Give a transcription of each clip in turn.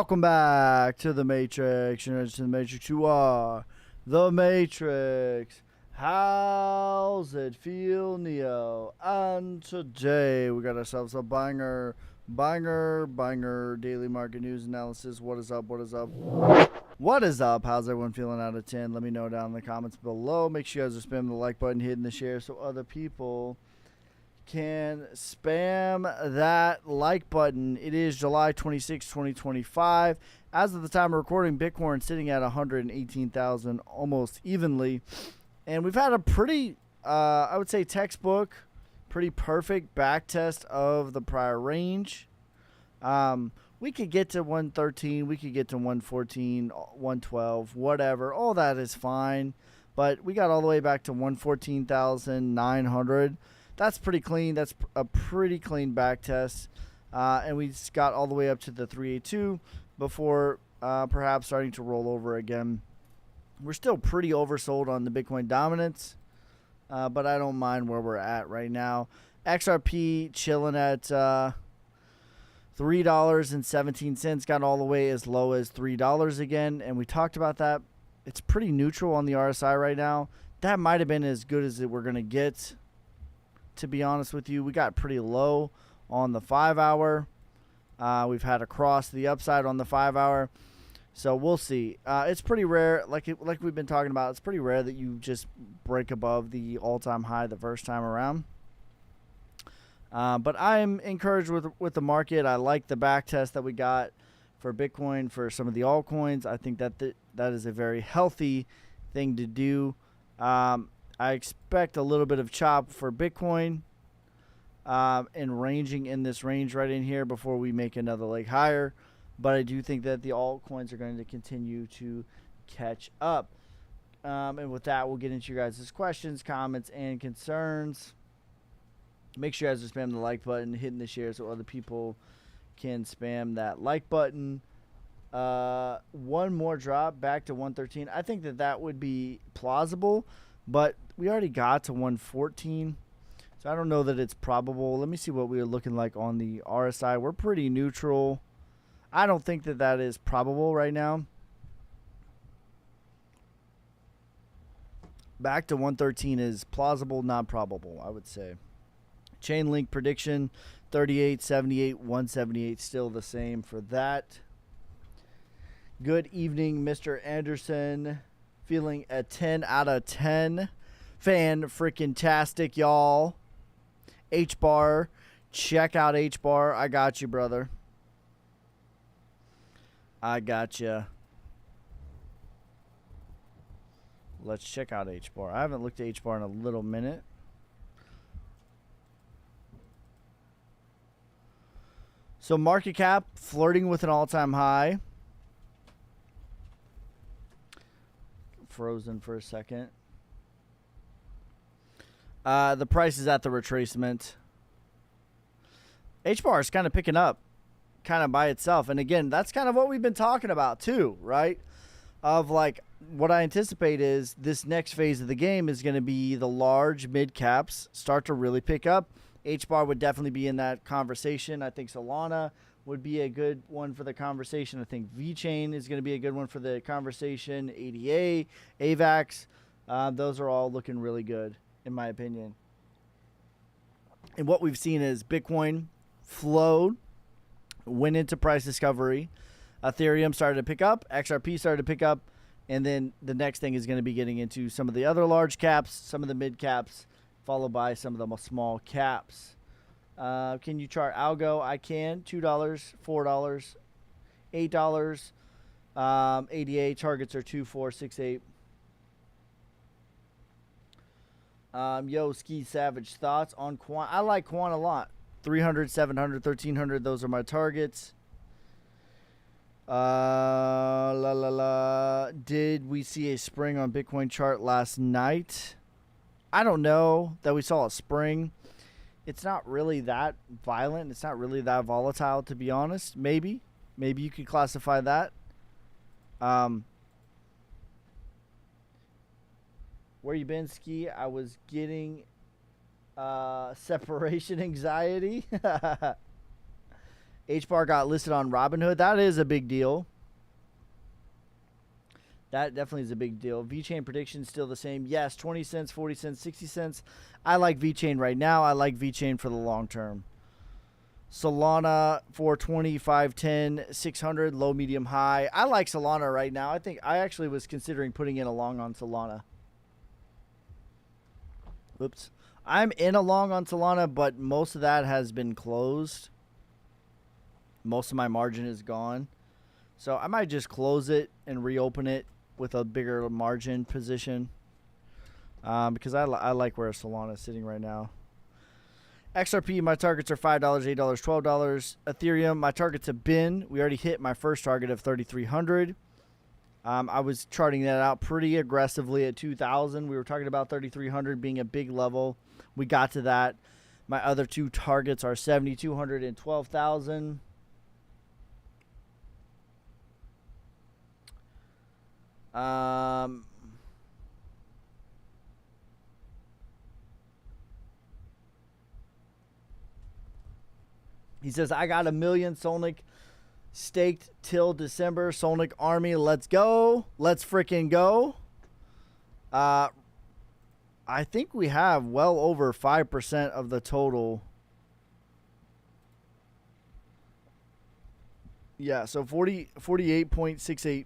Welcome back to the Matrix. You're into the Matrix. You are the Matrix. How's it feel, Neo? And today we got ourselves a banger daily market news analysis. What is up? What is up? What is up? How's everyone feeling out of 10? Let me know down in the comments below. Make sure you guys are spamming the like button, hitting the share so other people can spam that like button. It is July 26, 2025. As of the time of recording, Bitcoin sitting at 118,000 almost evenly. And we've had a pretty, I would say, textbook, pretty perfect back test of the prior range. We could get to 113, we could get to 114, 112, whatever. All that is fine. But we got all the way back to 114,900. That's pretty clean. That's a pretty clean back test. And we got all the way up to the 382 before perhaps starting to roll over again. We're still pretty oversold on the Bitcoin Dominance, but I don't mind where we're at right now. XRP chilling at $3.17. Got all the way as low as $3 again, and we talked about that. It's pretty neutral on the RSI right now. That might have been as good as we're going to get. To be honest with you, we got pretty low on the 5 hour. We've had a cross the upside on the 5 hour, so we'll see. It's pretty rare, like we've been talking about. It's pretty rare that you just break above the all-time high the first time around. But I'm encouraged with the market. I like the back test that we got for Bitcoin for some of the altcoins. I think that that is a very healthy thing to do. I expect a little bit of chop for Bitcoin and ranging in this range right in here before we make another leg higher. But I do think that the altcoins are going to continue to catch up. And with that, we'll get into your guys' questions, comments, and concerns. Make sure you guys are spamming the like button, hitting the share so other people can spam that like button. One more drop back to 113. I think that would be plausible. But we already got to 114, so I don't know that it's probable. Let me see what we're looking like on the RSI. We're pretty neutral. I don't think that is probable right now. Back to 113 is plausible, not probable, I would say. Chain link prediction, 38, 78, 178, still the same for that. Good evening, Mr. Anderson. Feeling a 10 out of 10. Fan-freaking-tastic, y'all. H-bar. Check out H-bar. I got you, brother. I got you. Let's check out H-bar. I haven't looked at H-bar in a little minute. So market cap flirting with an all-time high. Frozen for a second. The price is at the retracement. H-bar is kind of picking up kind of by itself. And again, that's kind of what we've been talking about too, right? Of like what I anticipate is this next phase of the game is going to be the large mid caps start to really pick up. H-bar would definitely be in that conversation. I think Solana would be a good one for the conversation. I think VeChain is going to be a good one for the conversation. ADA, AVAX, those are all looking really good, in my opinion. And what we've seen is Bitcoin flowed, went into price discovery. Ethereum started to pick up. XRP started to pick up. And then the next thing is going to be getting into some of the other large caps, some of the mid caps, followed by some of the small caps. Can you chart algo? I can. $2, $4, $8. ADA targets are 2, 4, 6, 8. Yo, Ski Savage, thoughts on Quant? I like Quant a lot. 300, 700, 1300. Those are my targets. Did we see a spring on Bitcoin chart last night? I don't know that we saw a spring. It's not really that violent. It's not really that volatile, to be honest. Maybe you could classify that. Where you been, Ski? I was getting separation anxiety. H-bar got listed on Robinhood. That is a big deal. That definitely is a big deal. VeChain prediction still the same. Yes, 20 cents, 40 cents, 60 cents. I like VeChain right now. I like VeChain for the long term. Solana 420, 510, 600, low, medium, high. I like Solana right now. I think I actually was considering putting in a long on Solana. Oops. I'm in a long on Solana, but most of that has been closed. Most of my margin is gone. So I might just close it and reopen it with a bigger margin position. Because I like where Solana is sitting right now. XRP, my targets are $5, $8, $12. Ethereum, my targets have been, we already hit my first target of 3,300. I was charting that out pretty aggressively at 2,000. We were talking about 3,300 being a big level. We got to that. My other two targets are 7,200 and 12,000. He says, I got 1 million Solnic staked till December. Solnic Army, let's go. Let's freaking go. I think we have well over 5% of the total. Yeah, so 48.68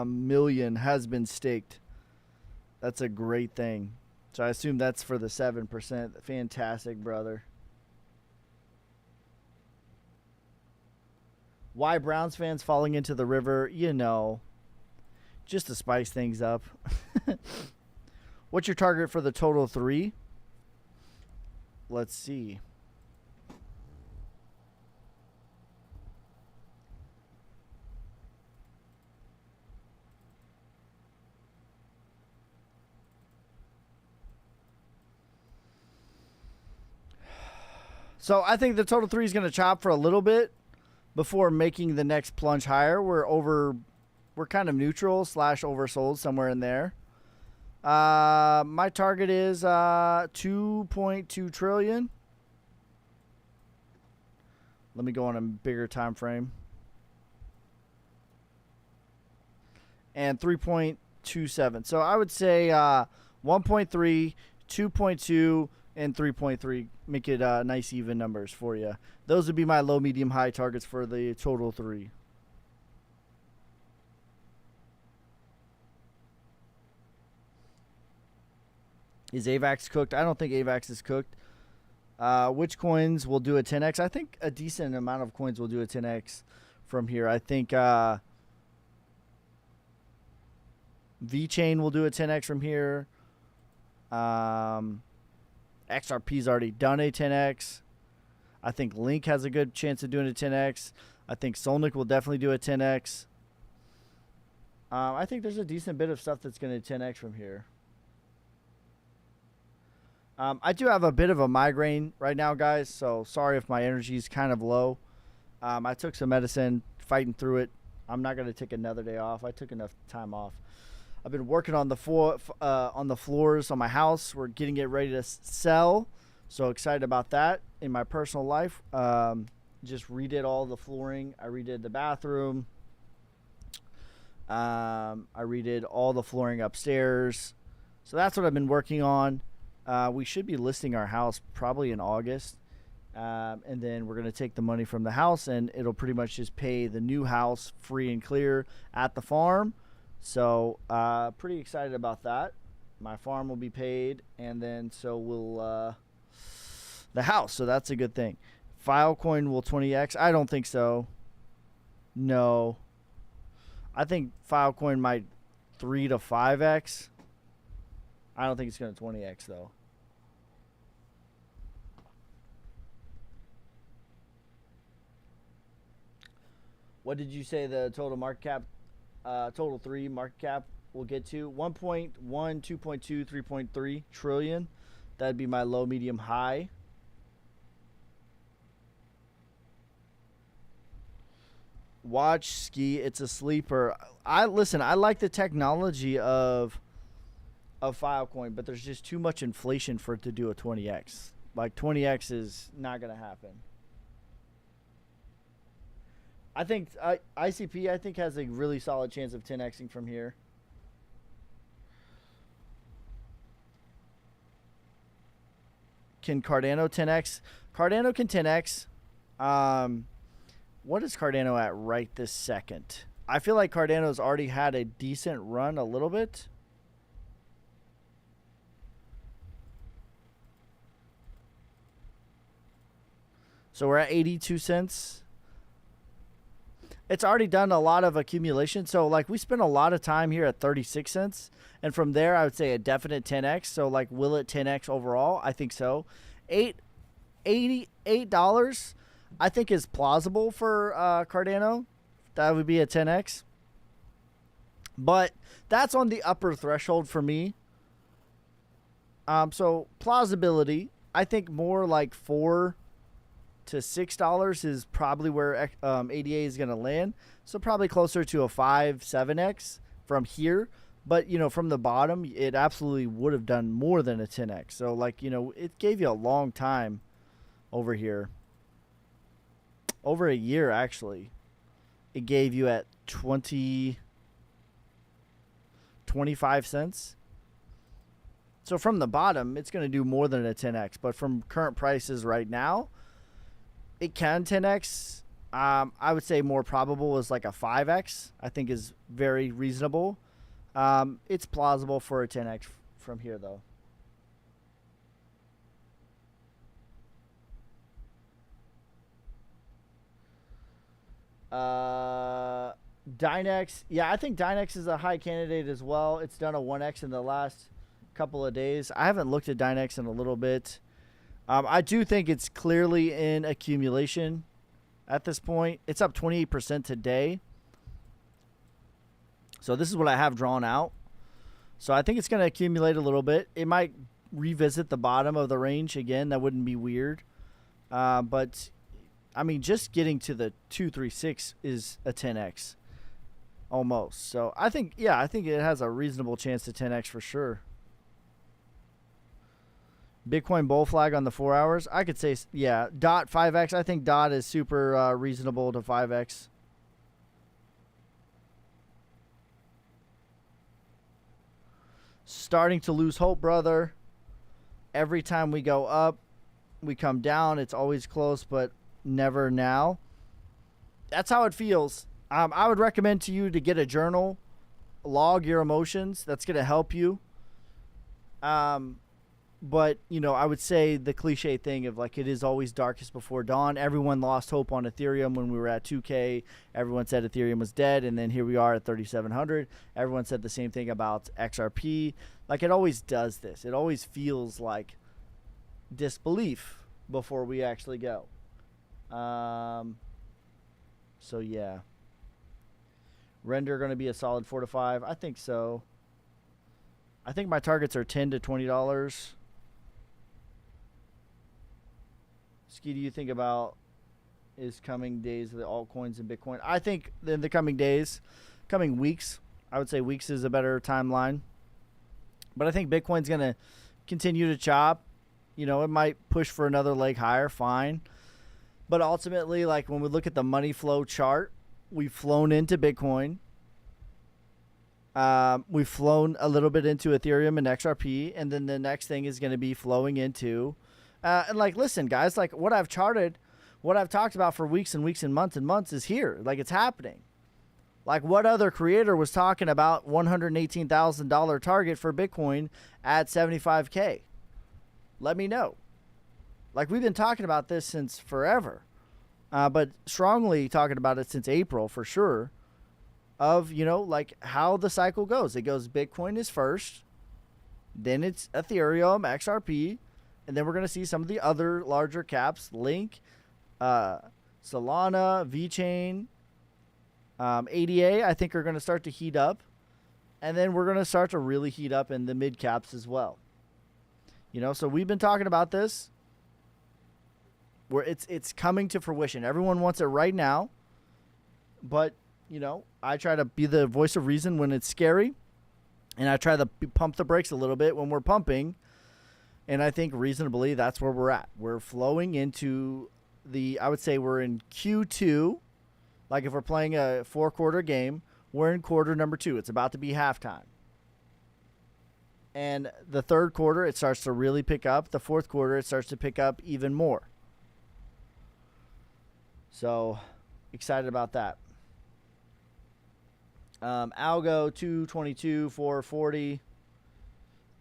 million has been staked. That's a great thing. So I assume that's for the 7%. Fantastic, brother. Why Browns fans falling into the river? You know, just to spice things up. What's your target for the total 3? Let's see. So I think the total 3 is going to chop for a little bit before making the next plunge higher. We're kind of neutral / oversold somewhere in there. My target is 2.2 trillion. Let me go on a bigger time frame. And 3.27. So I would say 1.3, 2.2, and 3.3. Make it nice even numbers for you. Those would be my low, medium, high targets for the total 3. Is AVAX cooked? I don't think AVAX is cooked. Which coins will do a 10x? I think a decent amount of coins will do a 10x from here. I think VeChain will do a 10x from here. XRP's already done a 10x. I think Link has a good chance of doing a 10x. I think Solnic will definitely do a 10x. I think there's a decent bit of stuff that's going to 10x from here. I do have a bit of a migraine right now, guys, so sorry if my energy is kind of low. I took some medicine, fighting through it. I'm not going to take another day off. I took enough time off. I've been working on the floors on my house. We're getting it ready to sell. So excited about that in my personal life. Just redid all the flooring. I redid the bathroom. I redid all the flooring upstairs. So that's what I've been working on. We should be listing our house probably in August. And then we're going to take the money from the house and it'll pretty much just pay the new house free and clear at the farm. So pretty excited about that. My farm will be paid and then so will the house. So that's a good thing. Filecoin will 20x. I don't think so. No. I think Filecoin might 3 to 5x. I don't think it's going to 20x though. What did you say the total market cap, total 3 market cap will get to? 1.1, 2.2, 3.3 trillion. That'd be my low, medium, high. Watch Ski, it's a sleeper. I like the technology of Filecoin, but there's just too much inflation for it to do a 20x. Like 20x is not going to happen. I think ICP I think has a really solid chance of 10xing from here. Can Cardano 10x? Cardano can 10x. What is Cardano at right this second? I feel like Cardano's already had a decent run a little bit. So we're at 82 cents. It's already done a lot of accumulation. So, like, we spent a lot of time here at 36 cents. And from there, I would say a definite 10x. So, like, will it 10x overall? I think so. $88, I think, is plausible for Cardano. That would be a 10x. But that's on the upper threshold for me. So, plausibility, I think more like $4 to $6 is probably where ADA is going to land. So probably closer to a 5-7x from here. But, you know, from the bottom, it absolutely would have done more than a 10x. So, like, you know, it gave you a long time over here. Over a year, actually. It gave you at 25 cents. So from the bottom, it's going to do more than a 10x. But from current prices right now, it can 10x. I would say more probable is like a 5x. I think is very reasonable. It's plausible for a 10x from here, though. Dynex. Yeah, I think Dynex is a high candidate as well. It's done a 1x in the last couple of days. I haven't looked at Dynex in a little bit. I do think it's clearly in accumulation at this point. It's up 28% today. So this is what I have drawn out. So I think it's going to accumulate a little bit. It might revisit the bottom of the range again. That wouldn't be weird. But, I mean, just getting to the 236 is a 10x almost. So I think, yeah, I think it has a reasonable chance to 10x for sure. Bitcoin bull flag on the 4 hours. I could say, yeah, DOT 5x. I think DOT is super reasonable to 5x. Starting to lose hope, brother. Every time we go up, we come down. It's always close, but never now. That's how it feels. I would recommend to you to get a journal, log your emotions. That's going to help you. But, you know, I would say the cliche thing of, like, it is always darkest before dawn. Everyone lost hope on Ethereum when we were at 2K. Everyone said Ethereum was dead, and then here we are at 3,700. Everyone said the same thing about XRP. Like, it always does this. It always feels like disbelief before we actually go. So, yeah. Render going to be a solid 4 to 5. I think so. I think my targets are $10 to $20. Ski, do you think about is coming days of the altcoins and Bitcoin? I think in the coming days, coming weeks, I would say weeks is a better timeline. But I think Bitcoin's going to continue to chop. You know, it might push for another leg higher, fine. But ultimately, like, when we look at the money flow chart, we've flown into Bitcoin. We've flown a little bit into Ethereum and XRP, and then the next thing is going to be flowing into and, like, listen, guys, like, what I've charted, what I've talked about for weeks and weeks and months is here. Like, it's happening. Like, what other creator was talking about $118,000 target for Bitcoin at 75K? Let me know. Like, we've been talking about this since forever, but strongly talking about it since April for sure. Of, you know, like, how the cycle goes. It goes Bitcoin is first, then it's Ethereum, XRP, and then we're going to see some of the other larger caps, Link, Solana, VeChain, ADA, I think are going to start to heat up. And then we're going to start to really heat up in the mid caps as well. You know, so we've been talking about this. Where it's coming to fruition. Everyone wants it right now. But, you know, I try to be the voice of reason when it's scary. And I try to pump the brakes a little bit when we're pumping. And I think reasonably that's where we're at. We're flowing into I would say we're in Q2 Like if we're playing a 4-quarter game, we're in quarter number 2. It's about to be halftime. And the third quarter, it starts to really pick up. The fourth quarter, it starts to pick up even more. So, excited about that. Algo, 222, 440.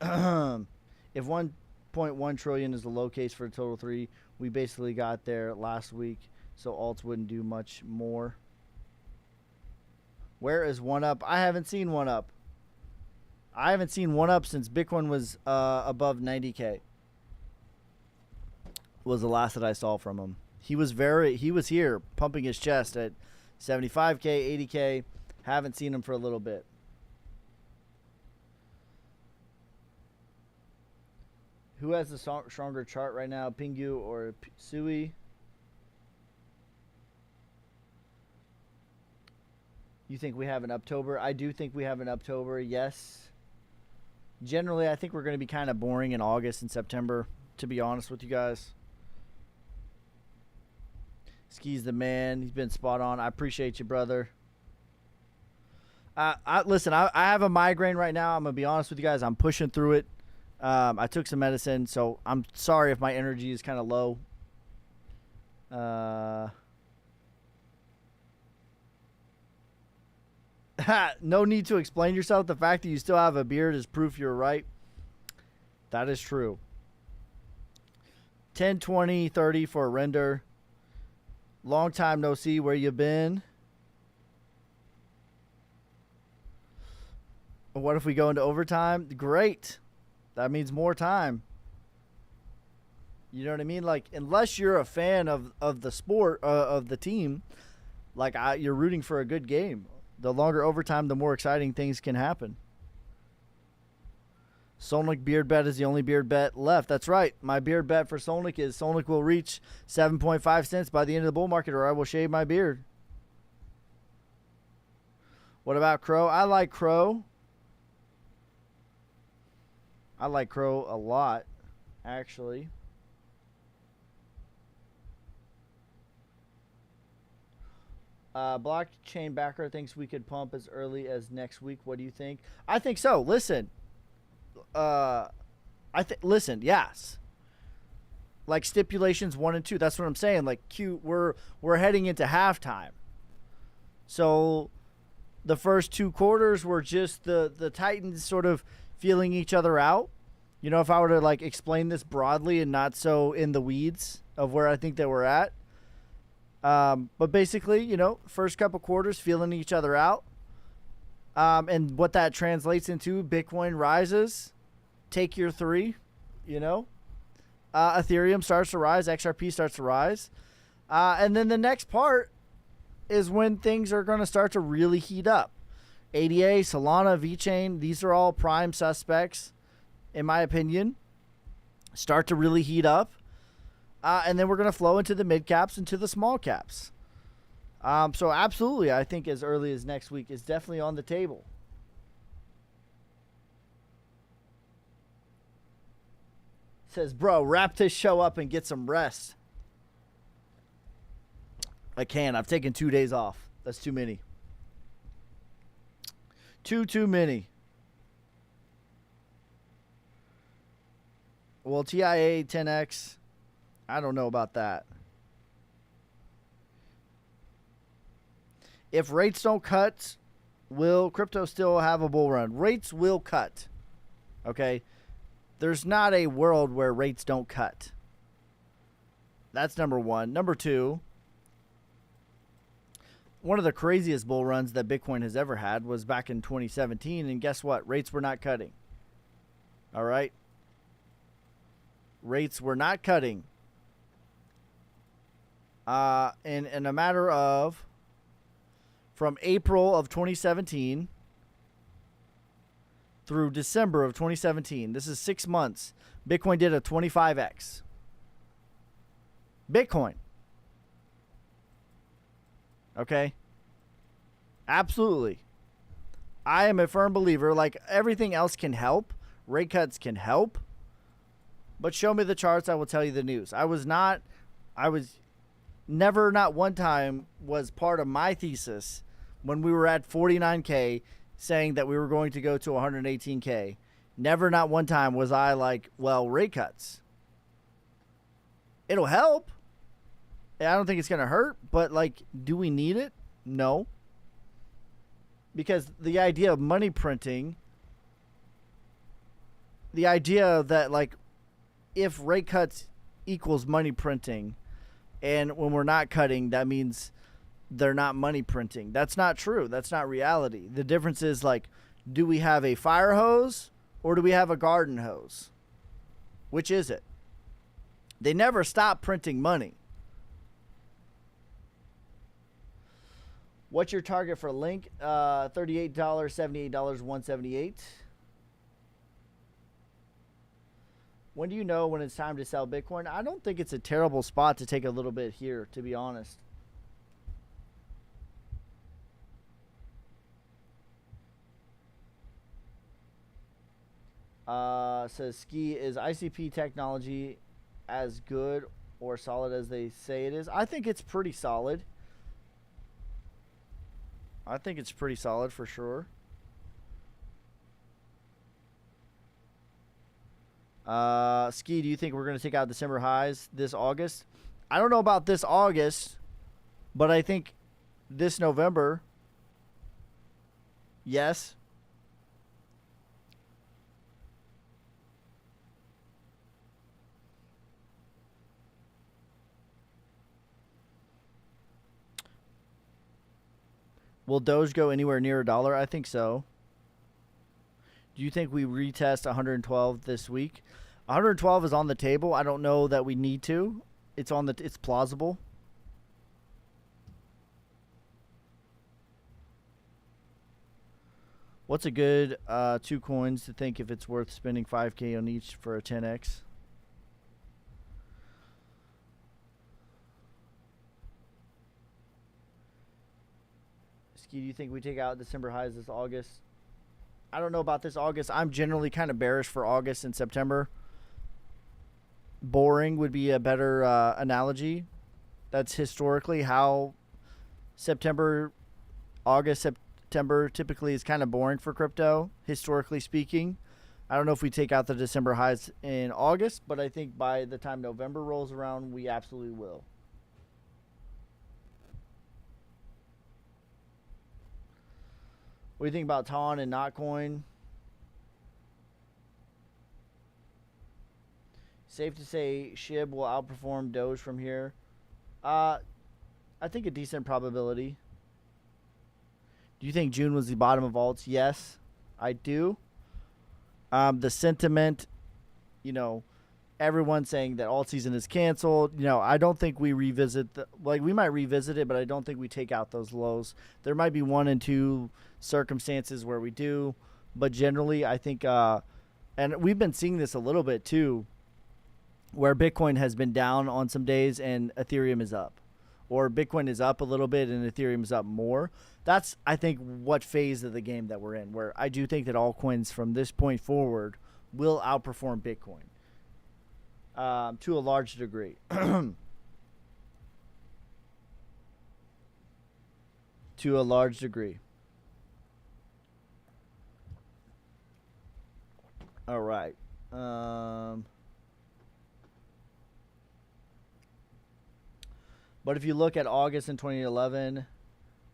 If 1.1 trillion is the low case for a total 3, we basically got there last week, so alts wouldn't do much more. Where is 1UP? I haven't seen 1UP. I haven't seen 1UP since Bitcoin was above 90K. Was the last that I saw from him. He was here pumping his chest at 75K, 80K. Haven't seen him for a little bit. Who has the stronger chart right now, Pingu or Sui? You think we have an Uptober? I do think we have an Uptober, yes. Generally, I think we're going to be kind of boring in August and September, to be honest with you guys. Ski's the man. He's been spot on. I appreciate you, brother. Listen, I have a migraine right now. I'm going to be honest with you guys. I'm pushing through it. I took some medicine, so I'm sorry if my energy is kind of low. No need to explain yourself. The fact that you still have a beard is proof you're right. That is true. 10, 20, 30 for a render. Long time no see. Where you been? What if we go into overtime? Great. That means more time. You know what I mean? Like, unless you're a fan of the sport, of the team, like you're rooting for a good game. The longer overtime, the more exciting things can happen. Solnick beard bet is the only beard bet left. That's right. My beard bet for Solnick is Solnick will reach 7.5 cents by the end of the bull market, or I will shave my beard. What about Crow? I like Crow. I like Crow a lot, actually. Blockchain backer thinks we could pump as early as next week. What do you think? I think so. Listen. Listen, yes. Like stipulations 1 and 2. That's what I'm saying. Like we're heading into halftime. So the first 2 quarters were just the Titans sort of feeling each other out. You know, if I were to like explain this broadly and not so in the weeds of where I think that we're at. But basically, you know, first couple quarters feeling each other out. And what that translates into, Bitcoin rises, take your 3, you know. Ethereum starts to rise, XRP starts to rise. And then the next part is when things are going to start to really heat up. ADA, Solana, VeChain, these are all prime suspects, in my opinion. Start to really heat up. And then we're going to flow into the mid caps and to the small caps. So absolutely, I think as early as next week is definitely on the table. Says, bro, wrap this show up and get some rest. I can. I've taken 2 days off. That's too many. Too many. Well, TIA 10X, I don't know about that. If rates don't cut, will crypto still have a bull run? Rates will cut. Okay? There's not a world where rates don't cut. That's number one. Number two, one of the craziest bull runs that Bitcoin has ever had was back in 2017, and guess what? Rates were not cutting. All right? Rates were not cutting. In a matter of from April of 2017 through December of 2017, this is 6 months, Bitcoin did a 25x. Bitcoin. Okay? Absolutely. I am a firm believer, like everything else can help. Rate cuts can help. But show me the charts, I will tell you the news. never, not one time, was part of my thesis when we were at 49K saying that we were going to go to 118K. Never, not one time was I like, well, rate cuts. It'll help. I don't think it's going to hurt, but like, do we need it? No. Because the idea of money printing, the idea that like, if rate cuts equals money printing, and when we're not cutting, that means they're not money printing. That's not true. That's not reality. The difference is like, do we have a fire hose or do we have a garden hose? Which is it? They never stop printing money. What's your target for Link? $38, $78, $178. When do you know when it's time to sell Bitcoin? I don't think it's a terrible spot to take a little bit here, to be honest. Says Ski, is ICP technology as good or solid as they say it is? I think it's pretty solid. I think it's pretty solid for sure. Ski, do you think we're going to take out December highs this August? I don't know about this August, but I think this November, yes. Will Doge go anywhere near $1? I think so. Do you think we retest 112 this week? 112 is on the table. I don't know that we need to. It's plausible. What's a good 2 coins to think if it's worth spending 5K on each for a 10x? Ski, do you think we take out December highs this August? I don't know about this August. I'm generally kind of bearish for August and September. Boring would be a better analogy. That's historically how August, September typically is kind of boring for crypto, historically speaking. I don't know if we take out the December highs in August, but I think by the time November rolls around, we absolutely will. What do you think about TON and Notcoin? Safe to say SHIB will outperform Doge from here. I think a decent probability. Do you think June was the bottom of alts? Yes, I do. The sentiment, everyone saying that alt season is canceled. I don't think we revisit we might revisit it, but I don't think we take out those lows. There might be 1 and 2 circumstances where we do, but generally I think, and we've been seeing this a little bit too, where Bitcoin has been down on some days and Ethereum is up, or Bitcoin is up a little bit and Ethereum is up more. That's, I think, what phase of the game that we're in, where I do think that altcoins from this point forward will outperform Bitcoin to a large degree. To a large degree. All right. But if you look at August in 2011,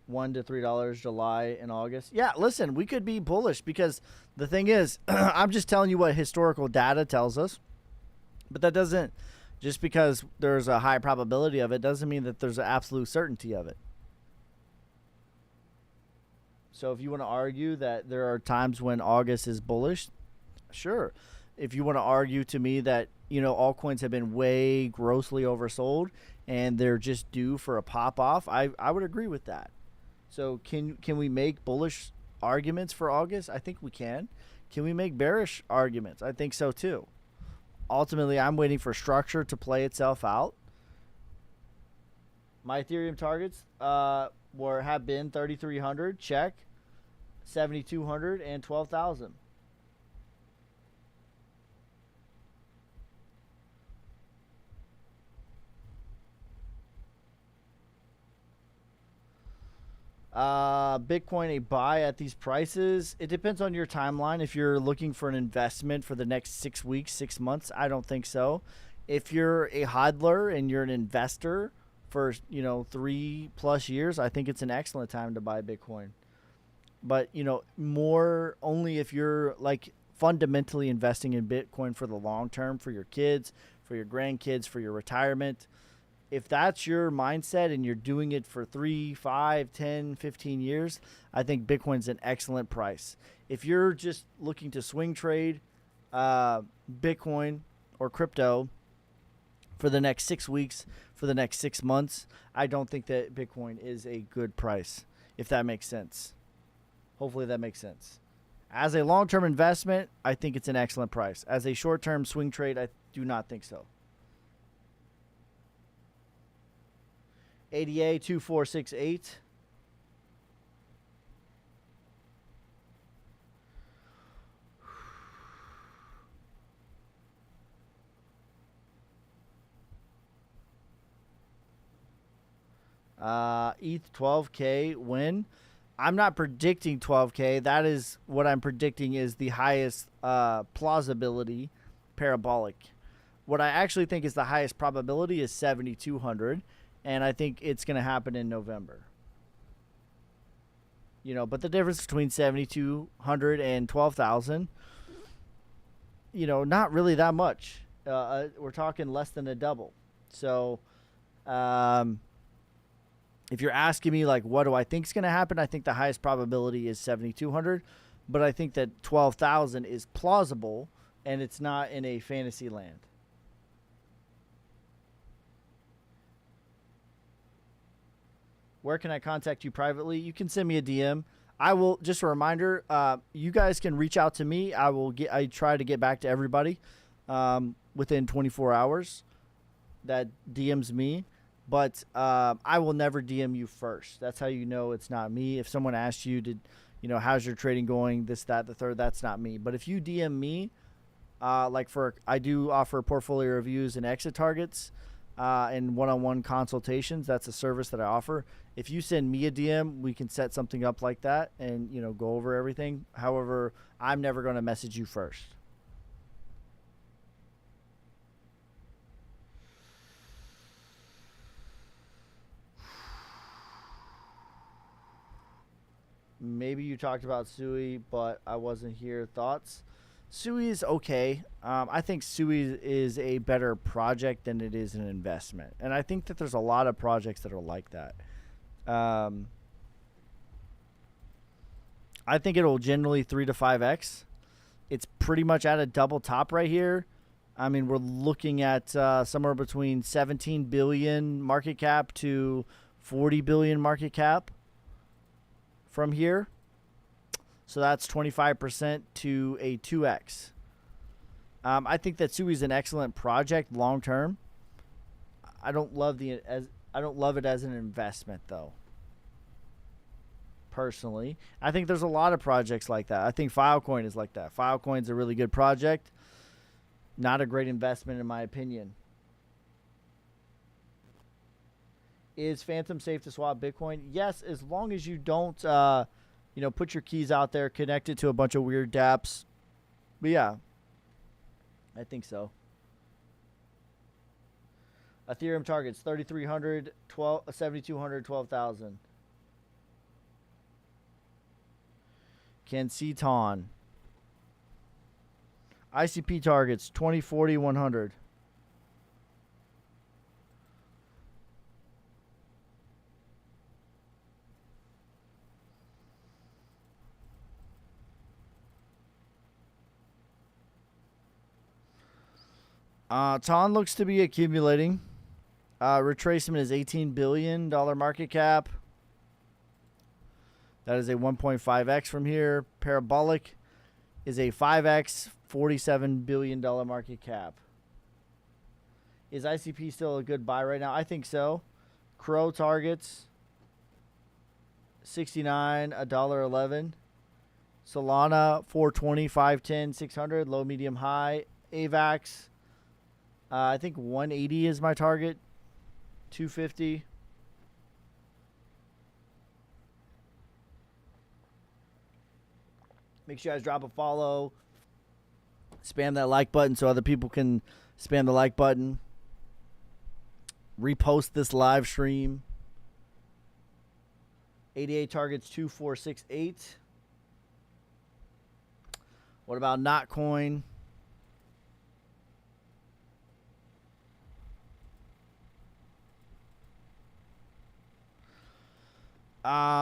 $1 to $3, July and August. Yeah, listen, we could be bullish because the thing is, I'm just telling you what historical data tells us. But that doesn't, just because there's a high probability of it, doesn't mean that there's an absolute certainty of it. So if you want to argue that there are times when August is bullish, sure. If you want to argue to me that, altcoins have been way grossly oversold and they're just due for a pop-off, I would agree with that. So can we make bullish arguments for August? I think we can. Can we make bearish arguments? I think so too. Ultimately, I'm waiting for structure to play itself out. My Ethereum targets have been 3,300, check, 7,200, and 12,000. Bitcoin a buy at these prices? It depends on your timeline. If you're looking for an investment for the next 6 weeks, 6 months, I don't think so. If you're a hodler and you're an investor for 3+ years, I think it's an excellent time to buy Bitcoin. But more only if you're like fundamentally investing in Bitcoin for the long term, for your kids, for your grandkids, for your retirement. If that's your mindset and you're doing it for 3, 5, 10, 15 years, I think Bitcoin's an excellent price. If you're just looking to swing trade Bitcoin or crypto for the next 6 weeks, for the next 6 months, I don't think that Bitcoin is a good price, if that makes sense. Hopefully that makes sense. As a long-term investment, I think it's an excellent price. As a short-term swing trade, I do not think so. ADA 2468. ETH 12K win. I'm not predicting 12K. That is what I'm predicting is the highest plausibility parabolic. What I actually think is the highest probability is 7,200, and I think it's going to happen in November. But the difference between 7,200 and 12,000, not really that much. We're talking less than a double. So, if you're asking me, like, what do I think is going to happen, I think the highest probability is 7,200. But I think that 12,000 is plausible, and it's not in a fantasy land. Where can I contact you privately? You can send me a DM. I will, just a reminder, you guys can reach out to me. I try to get back to everybody within 24 hours that DMs me. But I will never DM you first. That's how you know it's not me. If someone asks you to, how's your trading going, this, that, the third, that's not me. But if you DM me, I do offer portfolio reviews and exit targets and one-on-one consultations. That's a service that I offer. If you send me a DM, we can set something up like that and, go over everything. However, I'm never going to message you first. Maybe you talked about Sui, but I wasn't here. Thoughts? Sui is okay. I think Sui is a better project than it is an investment. And I think that there's a lot of projects that are like that. I think it'll generally 3 to 5x. It's pretty much at a double top right here. I mean, we're looking at somewhere between 17 billion market cap to 40 billion market cap from here. So that's 25% to a 2x. I think that Sui is an excellent project long term. I don't love it as an investment though. Personally, I think there's a lot of projects like that. I think Filecoin is like that. Filecoin's a really good project. Not a great investment in my opinion. Is Phantom safe to swap Bitcoin? Yes, as long as you don't, put your keys out there, connect it to a bunch of weird dApps. But yeah, I think so. Ethereum targets 3,300, 7,200, 12,000. Can see Ton. ICP targets 20, 40, 100. Ton looks to be accumulating. Retracement is $18 billion market cap. That is a 1.5x from here. Parabolic is a 5x, $47 billion market cap. Is ICP still a good buy right now? I think so. Crow targets 69, $1.11. Solana 420, 510, 600, low, medium, high. AVAX, I think 180 is my target. 250. Make sure you guys drop a follow. Spam that like button so other people can spam the like button. Repost this live stream. 88 targets 2468. What about not coin?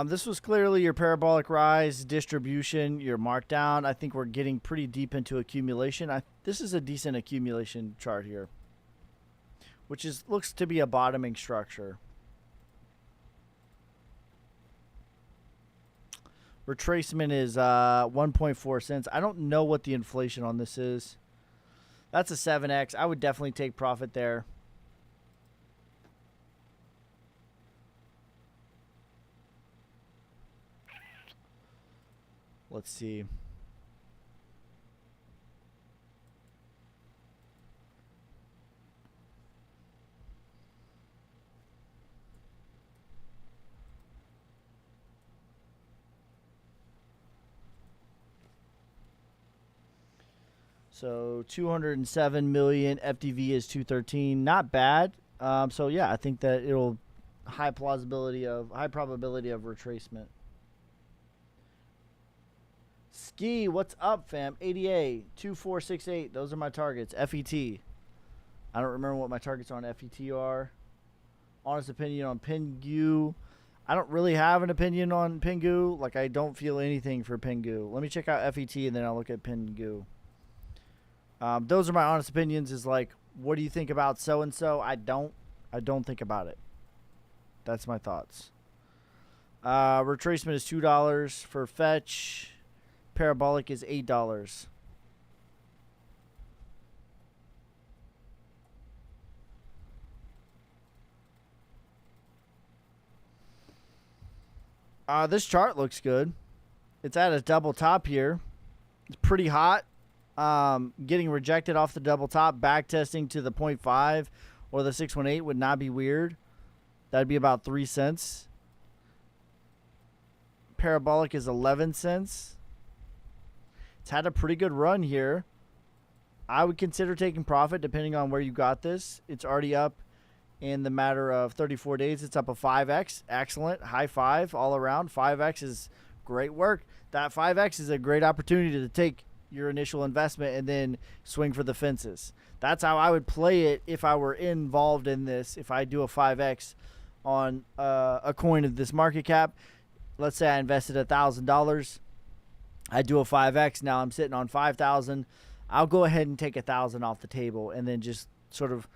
This was clearly your parabolic rise distribution, your markdown. I think we're getting pretty deep into accumulation. This is a decent accumulation chart here, which looks to be a bottoming structure. Retracement is 1.4 cents. I don't know what the inflation on this is. That's a 7x. I would definitely take profit there. Let's see. So 207 million. FDV is 213. Not bad. So yeah, I think that it'll high probability of retracement. Ski, what's up, fam? ADA 2468. Those are my targets. FET. I don't remember what my targets on FET are. Honest opinion on Pingu. I don't really have an opinion on Pingu. Like, I don't feel anything for Pingu. Let me check out FET and then I'll look at Pingu. Those are my honest opinions. Is like, what do you think about so and so? I don't think about it. That's my thoughts. Retracement is $2 for fetch. Parabolic is $8. This chart looks good. It's at a double top here. It's pretty hot. Getting rejected off the double top, back testing to the 0.5 or the 618 would not be weird. That'd be about 3 cents. Parabolic is 11 cents. It's had a pretty good run here. I would consider taking profit depending on where you got this. It's already up in the matter of 34 days. It's up a 5x. Excellent. High five all around. 5x is great work. That 5x is a great opportunity to take your initial investment and then swing for the fences. That's how I would play it if I were involved in this. If I do a 5x on a coin of this market cap, let's say I invested $1,000. I do a 5x. Now I'm sitting on 5,000. I'll go ahead and take 1,000 off the table and then just sort of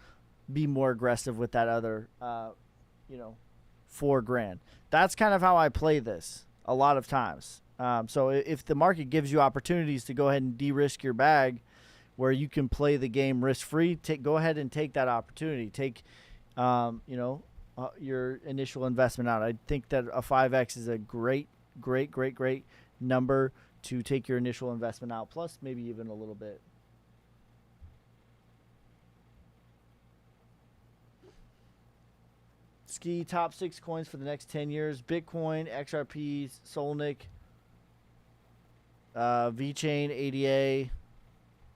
be more aggressive with that other, $4,000. That's kind of how I play this a lot of times. So if the market gives you opportunities to go ahead and de-risk your bag where you can play the game risk-free, go ahead and take that opportunity. Take, your initial investment out. I think that a 5x is a great number to take your initial investment out, plus maybe even a little bit. Ski top 6 coins for the next 10 years. Bitcoin, XRP, Solnic, VeChain, ADA,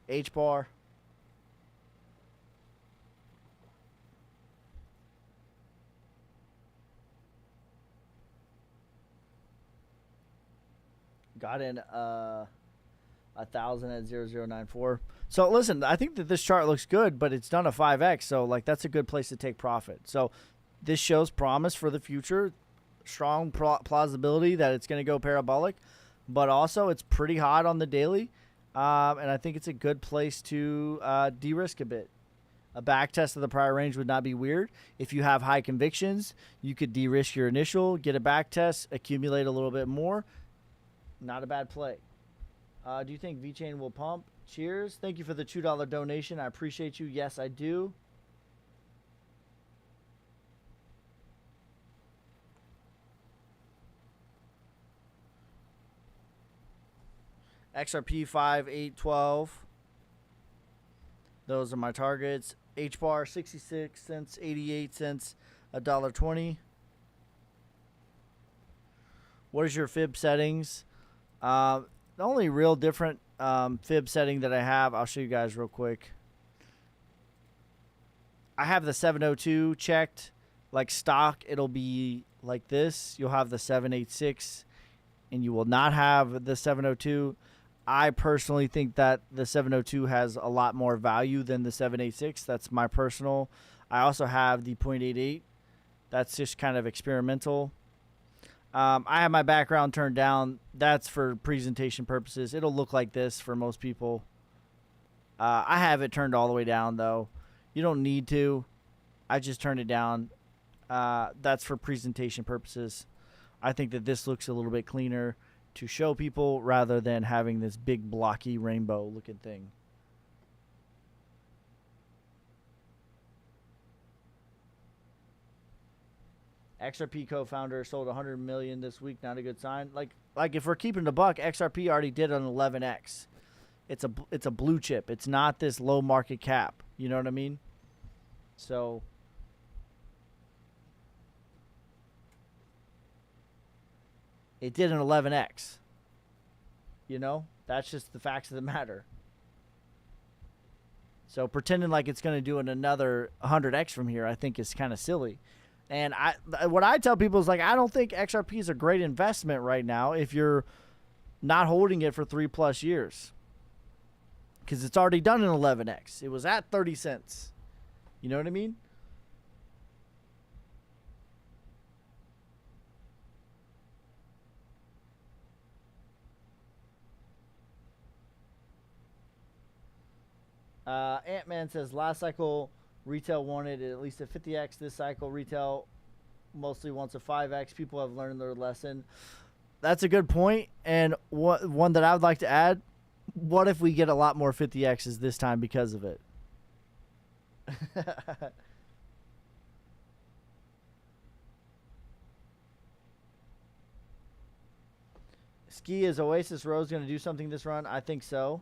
HBAR. Got in 1,000 at 0094. So listen, I think that this chart looks good, but it's done a 5x. So like that's a good place to take profit. So this shows promise for the future, strong plausibility that it's going to go parabolic, but also it's pretty hot on the daily. And I think it's a good place to de-risk a bit. A back test of the prior range would not be weird. If you have high convictions, you could de-risk your initial, get a back test, accumulate a little bit more. Not a bad play. Do you think VeChain will pump? Cheers. Thank you for the $2 donation. I appreciate you. Yes, I do. XRP 5, 8, 12. Those are my targets. HBAR 66 cents, 88 cents, $1.20. What is your fib settings? only real different fib setting that I have, I'll show you guys real quick. I have the 702 checked. Like stock, it'll be like this. You'll have the 786, and you will not have the 702. I personally think that the 702 has a lot more value than the 786. That's my personal. I also have the 0.88. That's just kind of experimental. I have my background turned down. That's for presentation purposes. It'll look like this for most people. I have it turned all the way down, though. You don't need to. I just turned it down. That's for presentation purposes. I think that this looks a little bit cleaner to show people rather than having this big blocky rainbow looking thing. XRP co-founder sold 100 million this week. Not a good sign. Like if we're keeping the buck, XRP already did an 11x. It's a blue chip. It's not this low market cap. You know what I mean? So it did an 11x. You know, that's just the facts of the matter. So pretending like it's going to do another 100x from here, I think is kind of silly. And what I tell people is like, I don't think XRP is a great investment right now if you're not holding it for 3+ years, because it's already done an 11x. It was at 30 cents. You know what I mean? Ant-Man says last cycle retail wanted at least a 50x. This cycle retail mostly wants a 5x. People have learned their lesson. That's a good point. And one that I would like to add, what if we get a lot more 50x's this time because of it? Ski, is Oasis Rose going to do something this run? I think so.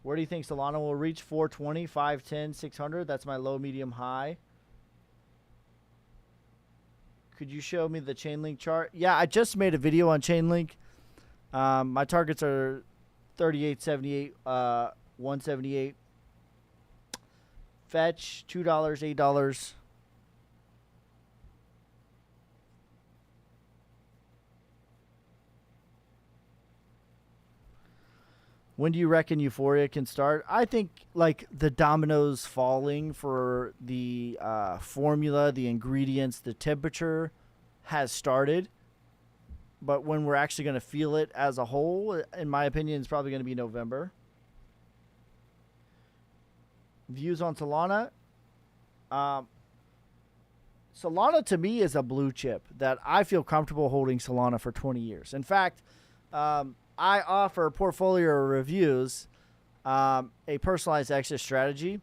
Where do you think Solana will reach? 420, 510, 600. That's my low, medium, high. Could you show me the Chainlink chart? Yeah, I just made a video on Chainlink. My targets are 38, 78, 178. Fetch, $2, $8. When do you reckon Euphoria can start? I think like the dominoes falling for the formula, the ingredients, the temperature has started. But when we're actually going to feel it as a whole, in my opinion, it's probably going to be November. Views on Solana. Solana to me is a blue chip that I feel comfortable holding Solana for 20 years. In fact, I offer portfolio reviews, a personalized exit strategy,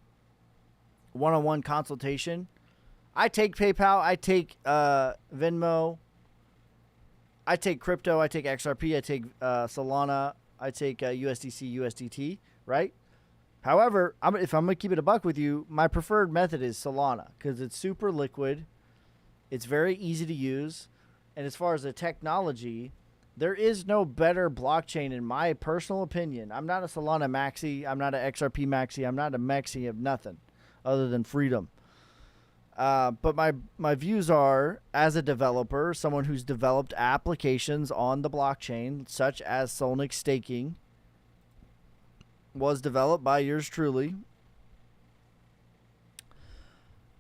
one-on-one consultation. I take PayPal, I take Venmo, I take crypto, I take XRP, I take Solana, I take USDC, USDT, right? However, if I'm going to keep it a buck with you, my preferred method is Solana because it's super liquid, it's very easy to use, and as far as the technology, there is no better blockchain in my personal opinion. I'm not a Solana maxi. I'm not an XRP maxi. I'm not a maxi of nothing other than freedom. But my views are, as a developer, someone who's developed applications on the blockchain, such as Solnik staking, was developed by yours truly.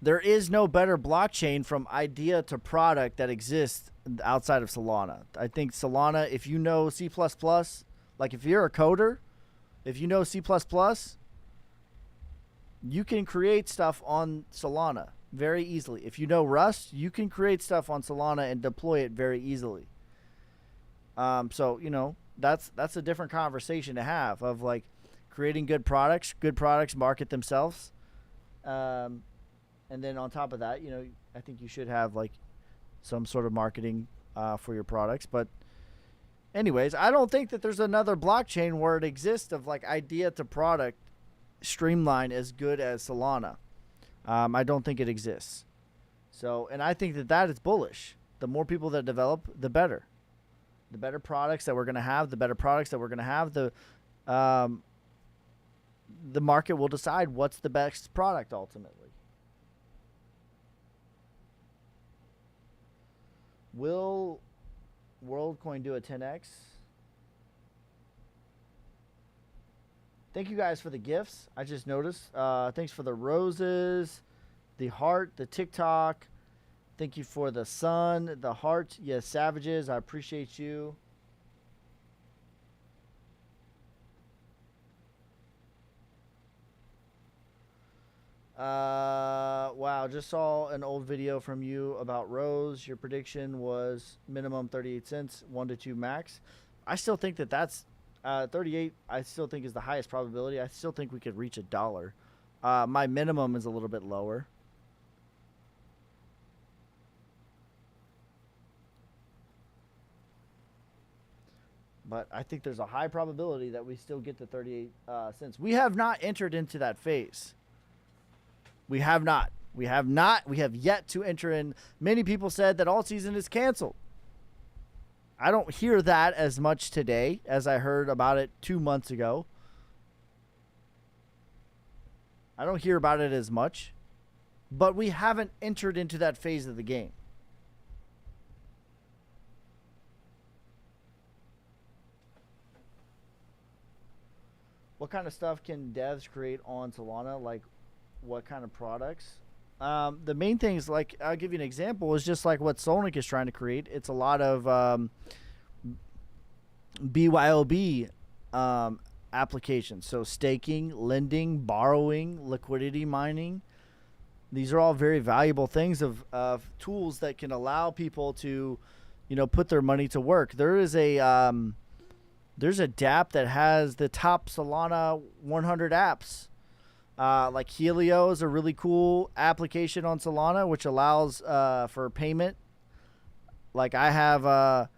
There is no better blockchain from idea to product that exists outside of Solana. I think Solana, if you know C++, like if you're a coder, if you know C++, you can create stuff on Solana very easily. If you know Rust, you can create stuff on Solana and deploy it very easily. So, you know, that's a different conversation to have of like creating good products market themselves. And then on top of that, you know, I think you should have like some sort of marketing for your products. But anyways, I don't think that there's another blockchain where it exists of like idea to product streamline as good as Solana. I don't think it exists. So, and I think that is bullish. The more people that develop, the better. The better products that we're going to have, the market will decide what's the best product ultimately. Will WorldCoin do a 10x? Thank you guys for the gifts. I just noticed. Thanks for the roses, the heart, the TikTok. Thank you for the sun, the heart. Yes, Savages, I appreciate you. Wow, just saw an old video from you about Rose. Your prediction was minimum 38 cents, 1 to 2 max. I still think that that's 38. I still think is the highest probability. I still think we could reach $1. My minimum is a little bit lower. But I think there's a high probability that we still get to 38 cents. We have not entered into that phase. We have not. We have not. We have yet to enter in. Many people said that alt season is canceled. I don't hear that as much today as I heard about it 2 months ago. I don't hear about it as much. But we haven't entered into that phase of the game. What kind of stuff can devs create on Solana? Like, what kind of products? The main things, like, I'll give you an example, is just like what Solnic is trying to create. It's a lot of BYOB applications. So staking, lending, borrowing, liquidity mining. These are all very valuable things of tools that can allow people to, put their money to work. There's a dApp that has the top Solana 100 apps. Like Helio is a really cool application on Solana, which allows for payment. Like I have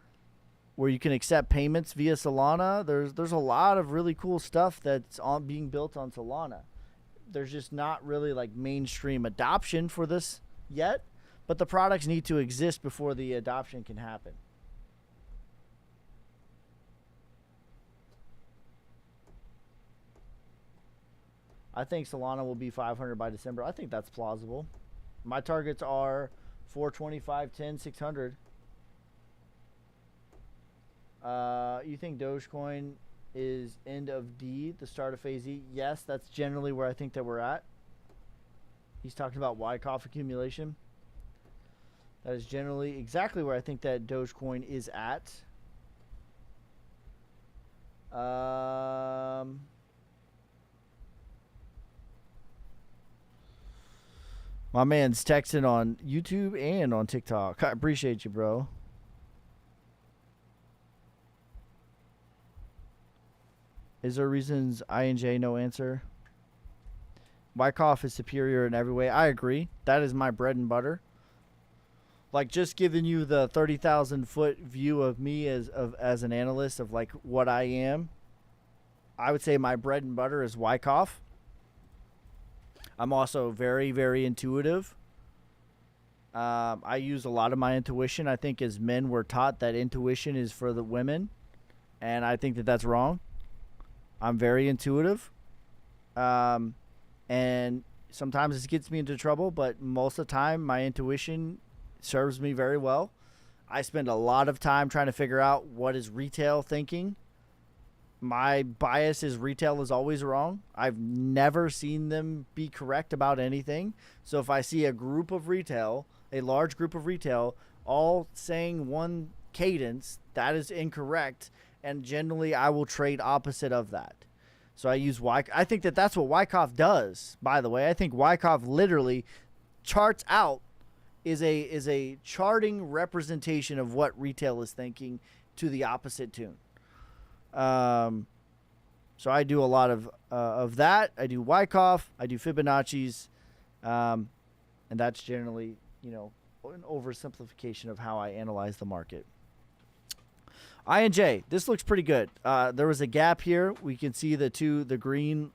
where you can accept payments via Solana. There's a lot of really cool stuff that's being built on Solana. There's just not really like mainstream adoption for this yet, but the products need to exist before the adoption can happen. I think Solana will be 500 by December. I think that's plausible. My targets are 425, 10, 600. You think Dogecoin is end of D, the start of phase E? Yes, that's generally where I think that we're at. He's talking about Wyckoff accumulation. That is generally exactly where I think that Dogecoin is at. My man's texting on YouTube and on TikTok. I appreciate you, bro. Is there reasons INJ no answer? Wyckoff is superior in every way. I agree. That is my bread and butter. Like just giving you the 30,000 foot view of me as an analyst of like what I am. I would say my bread and butter is Wyckoff. I'm also very, very intuitive. I use a lot of my intuition. I think as men we're taught that intuition is for the women. And I think that that's wrong. I'm very intuitive. And sometimes this gets me into trouble, but most of the time my intuition serves me very well. I spend a lot of time trying to figure out what is retail thinking. My bias is retail is always wrong. I've never seen them be correct about anything. So if I see a group of retail, a large group of retail, all saying one cadence, that is incorrect. And generally I will trade opposite of that. So I use Wyckoff. I think that that's what Wyckoff does, by the way. I think Wyckoff literally charts out, is a charting representation of what retail is thinking to the opposite tune. So I do a lot of that. I do Wyckoff. I do Fibonacci's. And that's generally, an oversimplification of how I analyze the market. INJ, this looks pretty good. There was a gap here. We can see the green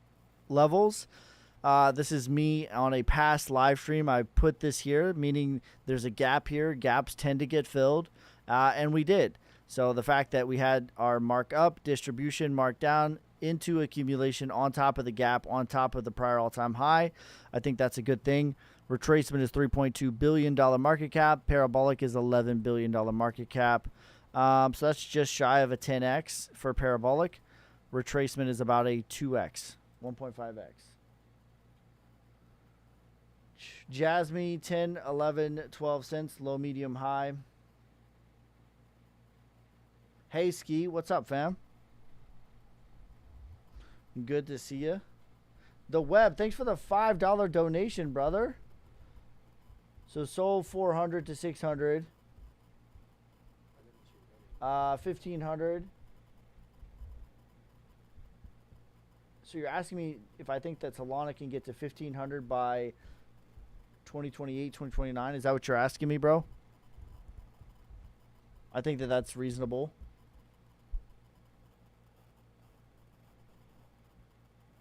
levels. This is me on a past live stream. I put this here, meaning there's a gap here. Gaps tend to get filled. And we did. So the fact that we had our mark up, distribution, mark down into accumulation on top of the gap, on top of the prior all-time high, I think that's a good thing. Retracement is $3.2 billion market cap. Parabolic is $11 billion market cap. So that's just shy of a 10x for Parabolic. Retracement is about a 2x, 1.5x. Jasmine, 10, 11, 12 cents, low, medium, high. Hey, Ski, what's up, fam? Good to see you. The Web, thanks for the $5 donation, brother. So sold 400 to 600. 1,500. So you're asking me if I think that Solana can get to 1,500 by 2028, 2029. Is that what you're asking me, bro? I think that that's reasonable.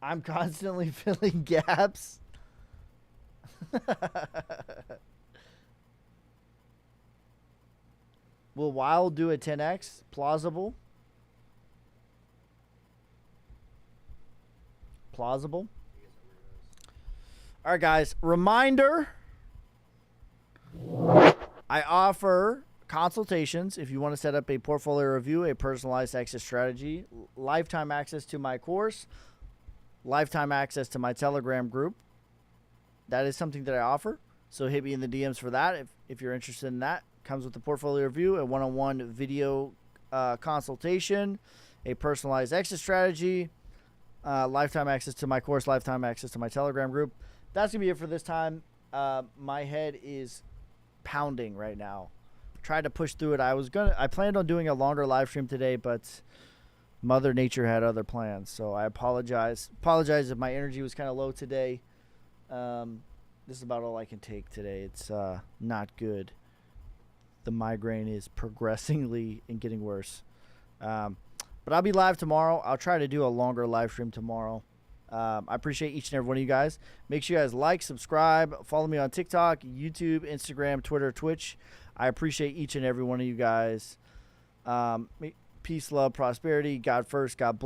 I'm constantly filling gaps. Will Wild do a 10x? Plausible. Plausible. All right, guys. Reminder. I offer consultations if you want to set up a portfolio review, a personalized exit strategy, lifetime access to my course, lifetime access to my Telegram group. That is something that I offer. So hit me in the DMs for that if you're interested in that. Comes with the portfolio review, a one-on-one video consultation, a personalized exit strategy, lifetime access to my course, lifetime access to my Telegram group. That's going to be it for this time. My head is pounding right now. Tried to push through it. I planned on doing a longer live stream today, but Mother Nature had other plans. So I apologize. Apologize if my energy was kind of low today. This is about all I can take today. It's not good. The migraine is progressively and getting worse. But I'll be live tomorrow. I'll try to do a longer live stream tomorrow. I appreciate each and every one of you guys. Make sure you guys like, subscribe, follow me on TikTok, YouTube, Instagram, Twitter, Twitch. I appreciate each and every one of you guys. Peace, love, prosperity. God first. God bless.